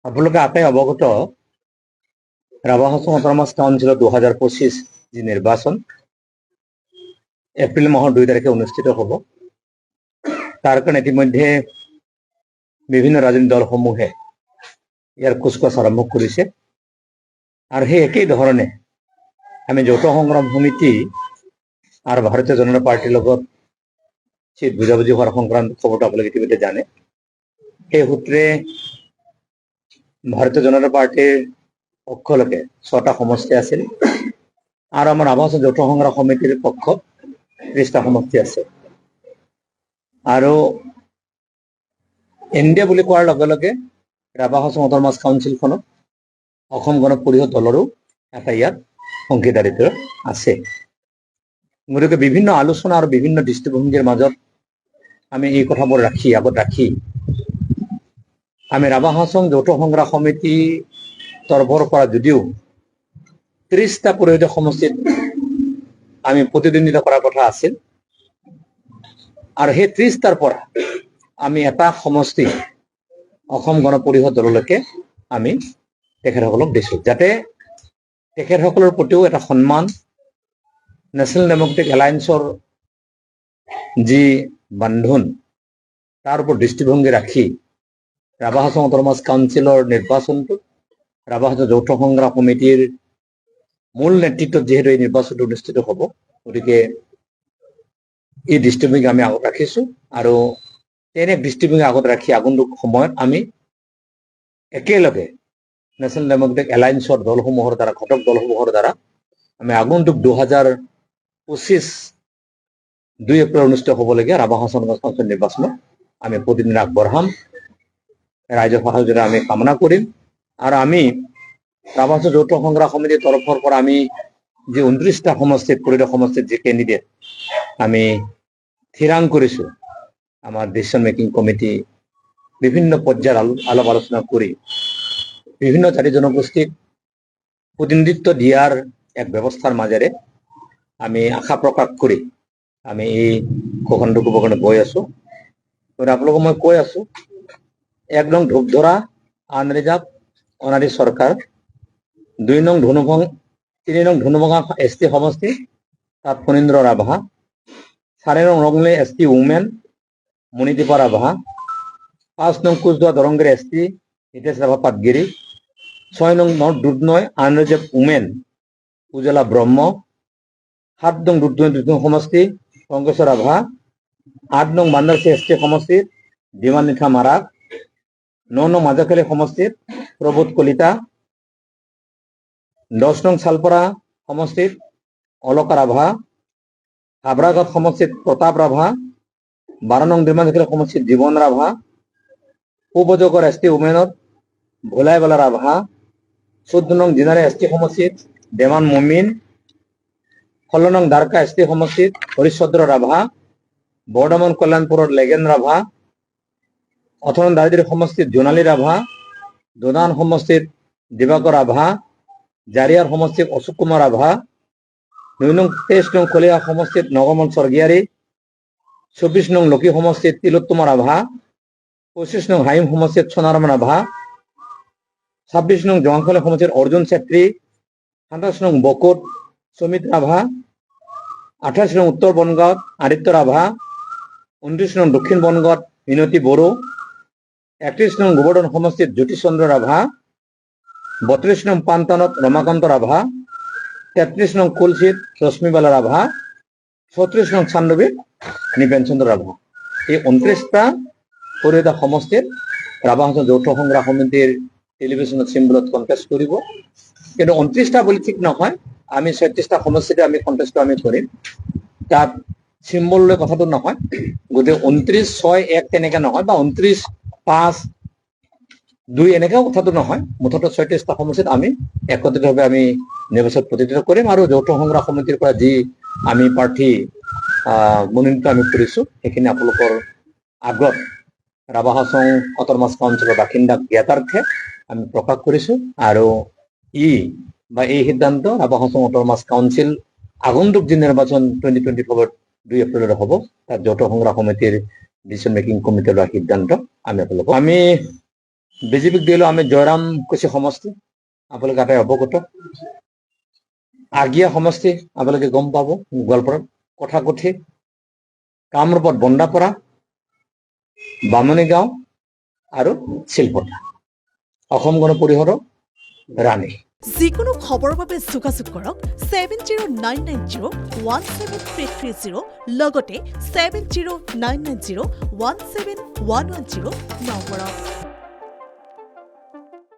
আপোনালোকে আটাই অৱগত ৰাভা হাছং অট'নমাছ কাউন্সিলৰ 2025 যি নিৰ্বাচন এপ্ৰিল মাহৰ 2 তাৰিখে অনুষ্ঠিত হ'ব। তাৰ কাৰণে ইতিমধ্যে বিভিন্ন ৰাজনৈতিক দলসমূহে ইয়াৰ কুচকাচ আৰম্ভ কৰিছে আৰু সেই একেই ধৰণে আমি যৌথ সংগ্ৰাম সমিতি আৰু ভাৰতীয় জনতা পাৰ্টিৰ লগত চিট বুজাবুজি হোৱাৰ সংক্ৰান্ত খবৰটো আপোনালোকে ইতিমধ্যে জানে। সেই সূত্ৰে ভাৰতীয় জনতা পাৰ্টিৰ পক্ষলৈকে 6টা সমষ্টি আছিল আৰু আমাৰ ৰাভা হাছং যৌথ সংগ্ৰাম সমিতিৰ পক্ষত 30টা সমষ্টি আছে। আৰু ইণ্ডিয়া বুলি কোৱাৰ লগে লগে ৰাভা হাছং অট'নমাছ কাউন্সিলখনত অসম গণ পৰিষদ দলৰো এটা ইয়াত অংশীদাৰিত্ব আছে। গতিকে বিভিন্ন আলোচনা আৰু বিভিন্ন দৃষ্টিভংগীৰ মাজত আমি এই কথাবোৰ আগত ৰাখি আমি ৰাভা হাছং যৌথ সংগ্ৰাম সমিতি তৰফৰ পৰা যদিও 30টা পৰিষদীয় সমষ্টিত আমি প্ৰতিদ্বন্দ্বিতা কৰাৰ কথা আছিল আৰু সেই 30টাৰ পৰা আমি এটা সমষ্টি অসম গণ পৰিষদ দললৈকে আমি তেখেতসকলক দিছোঁ, যাতে তেখেতসকলৰ প্ৰতিও এটা সন্মান, নেশ্যনেল ডেমক্ৰেটিক এলায়েন্সৰ যি বান্ধোন তাৰ ওপৰত দৃষ্টিভংগী ৰাখি ৰাভা হাছং অট'নমাছ কাউন্সিলৰ নিৰ্বাচনটোত ৰাভা হাছং যৌথ সংগ্ৰাম সমিতিৰ মূল নেতৃত্বত যিহেতু এই নিৰ্বাচনটো অনুষ্ঠিত হ'ব, গতিকে এই দৃষ্টিভংগী আমি আগত ৰাখিছোঁ আৰু তেনে দৃষ্টিভংগী আগত ৰাখি আগন্তুক সময়ত আমি একেলগে নেশ্যনেল ডেমক্ৰেটিক এলায়েন্সৰ দলসমূহৰ দ্বাৰা ঘটক দলসমূহৰ দ্বাৰা আমি আগন্তুক 2025 2 এপ্ৰিল অনুষ্ঠিত হ'বলগীয়া ৰাভা হাছং কাউন্সিল নিৰ্বাচনত আমি প্ৰতিদিন আগবঢ়াম। ৰাইজৰ সহযোগিতা আমি কামনা কৰিম আৰু আমি ৰাভা হাছং যৌথ সংগ্ৰাম সমিতিৰ তৰফৰ পৰা আমি যি 29টা সমষ্টিত পৰিষদীয় সমষ্টিত যি কেণ্ডিডেট আমি থিৰাং কৰিছোঁ, আমাৰ ডিচিশ্যন মেকিং কমিটি বিভিন্ন পৰ্যায়ৰ আলাপ আলোচনা কৰি বিভিন্ন জাতি জনগোষ্ঠীক প্ৰতিনিধিত্ব দিয়াৰ এক ব্যৱস্থাৰ মাজেৰে আমি আশা প্ৰকাশ কৰি আমি এই ঘোষণাটো ক'ব কাৰণে গৈ আছোঁ। গতিকে আপোনালোকক মই কৈ আছোঁ, 1 নং ধূপধৰা আন ৰিজাৰ্ভ অনাৰী চৰকাৰ, 2 নং ধনুভং 3 নং ধনুভঙা ST সমষ্টি, তাত ফণীন্দ্ৰ ৰাভা, 4 নং ৰংলি ST উমেন মণিদীপা ৰাভা, 5 নং কোচদুৱা দৰংগিৰি ST হিতেশ ৰাভা পাটগিৰি, 6 নং নৰ্থ দুধনৈ আন ৰিজাৰ্ভ উমেন উজ্জ্বলা ব্ৰহ্ম, 7 নং দুধনৈ সমষ্টি পংকজৰ ৰাভা, 8 নং বান্দাৰচি ST সমষ্টিত ডিমান নিথা মাৰাক, 9 নং মাজাখালী সমষ্টিত প্ৰবোধ কলিতা, 10 নং চালপৰা সমষ্টিত অলকা ৰাভা, হাবৰাঘাট সমষ্টিত প্ৰতাপ ৰাভা, 12 নং ডিমাখালী সমষ্টিত জীৱন ৰাভা, পূবজগৰ ST উমেনত ভোলাইবালা ৰাভা, 14 নং জিনাৰে ST সমষ্টিত দেৱান মমিন, 16 নং দ্বাৰকা ST সমষ্টিত হৰিশ্চন্দ্ৰ ৰাভা, বৰ্ধমান কল্যাণপুৰৰ লেগেন ৰাভা, 18 নং দাৰিদ্ৰী সমষ্টিত জোনালী ৰাভা, দোদান সমষ্টিত দিবাকৰ ৰাভা, জাৰিয়াৰ সমষ্টিত অশোক কুমাৰ ৰাভা, 23 নং কলিয়া সমষ্টিত নগমন স্বৰ্গীয়াৰী, 24 নং লক্ষী সমষ্টিত তিলোত্তমা ৰাভা, 25 নং হাইম সমষ্টিত সোণাৰাম ৰাভা, 26 নং জঙাখালী সমষ্টিত অৰ্জুন চেত্ৰী, 27 নং বকোত সুমিত ৰাভা, 28 নং উত্তৰ বনগাঁৱত আদিত্য ৰাভা, 29 নং দক্ষিণ বনগাঁৱত মিনতী বড়ো, 31 নং গোবৰ্ধন সমষ্টিত জ্যোতিষ চন্দ্ৰ ৰাভা, 32 নং পানটানত ৰমাকান্ত ৰাভা, 33 নং কুলচিত ৰশ্মিবালা ৰাভা, 34 নং চান্দৱীত নিপেন চন্দ্ৰ ৰাভা। এই 29টা পৰিষদীয় সমষ্টিত ৰাভা হাছং যৌথ সংগ্ৰাম সমিতিৰ টেলিভিছনত চিম্বলত কণ্টেষ্ট কৰিব, কিন্তু 29টা বুলি ঠিক নহয়, আমি 36টা সমষ্টিতে আমি কণ্টেষ্টটো আমি কৰিম। তাত চিম্বল লৈ কথাটো নহয়, গতিকে 29, 6, 1 তেনেকে নহয় বা 29, 5, 2 এনেকেও কথাটো নহয়, মুঠতে 36টা সমষ্টিত আমি একত্ৰিতভাৱে আমি নিৰ্বাচনত প্ৰতিদ্বন্দ্বিতা কৰিম আৰু যৌথ সংগ্ৰাম সমিতিৰ পৰা যি আমি প্ৰাৰ্থী মনোনীত আমি কৰিছোঁ সেইখিনি আপোনালোকৰ আগত ৰাভা হাছং অট'নমাছ কাউন্সিলৰ বাসিন্দাক জ্ঞাতাৰ্থে আমি প্ৰকাশ কৰিছোঁ আৰু এই সিদ্ধান্ত ৰাভা হাছং অট'নমাছ কাউন্সিল আগন্তুক যি নিৰ্বাচন 2024 2 এপ্ৰিলত হ'ব, তাত যৌথ সংগ্ৰাম সমিতিৰ ডিচিশ্যন মেকিং কমিটিৰ লোৱা সিদ্ধান্ত আমি আপোনালোকক বিজেপিক দিলো আমি জয়ৰামকুছি সমষ্টি, আপোনালোকে আটাই অৱগত। আগিয়া সমষ্টি আপোনালোকে গম পাব, গোৱালপাৰাত কথাকথি, কামৰূপত বন্দাপৰা, বামুণী গাঁও আৰু শিলপতা। অসম গণ পৰিষদৰ ৰাণী। যিকোনো খবৰৰ বাবে যোগাযোগ কৰক 7099017330 লগতে 7099017110 নম্বৰত।